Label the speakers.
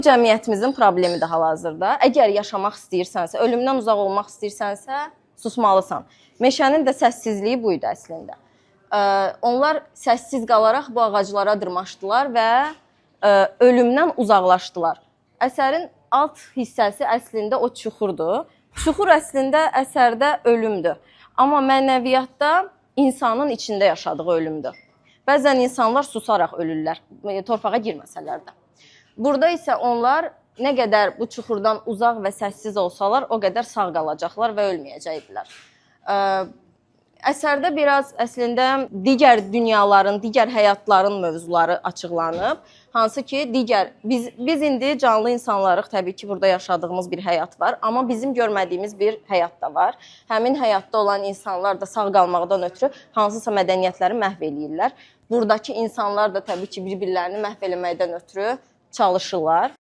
Speaker 1: Cəmiyyətimizin problemidir hal-hazırda. Əgər yaşamaq istəyirsənsə, ölümdən uzaq olmaq istəyirsənsə, susmalısan. Meşənin də səssizliyi bu idi əslində. Onlar səssiz qalaraq bu ağaclara dırmaşdılar və ölümdən uzaqlaşdılar. Əsərin alt hissəsi əslində o çuxurdur. Çuxur əslində əsərdə ölümdür. Amma mənəviyyatda insanın içində yaşadığı ölümdür. Bəzən insanlar susaraq ölürlər, torpağa girməsələr də. Burada isə onlar nə qədər bu çuxurdan uzaq və səssiz olsalar, o qədər sağ qalacaqlar və ölməyəcəkdilər. Əsərdə biraz əslində digər dünyaların, digər həyatların mövzuları açıqlanıb. Hansı ki, biz indi canlı insanlarıq, təbii ki, burada yaşadığımız bir həyat var. Amma bizim görmədiyimiz bir həyat da var. Həmin həyatda olan insanlar da sağ qalmaqdan ötürü hansısa mədəniyyətləri məhv eləyirlər. Buradakı insanlar da təbii ki, bir-birlərini məhv eləməkdən ötürü çalışırlar.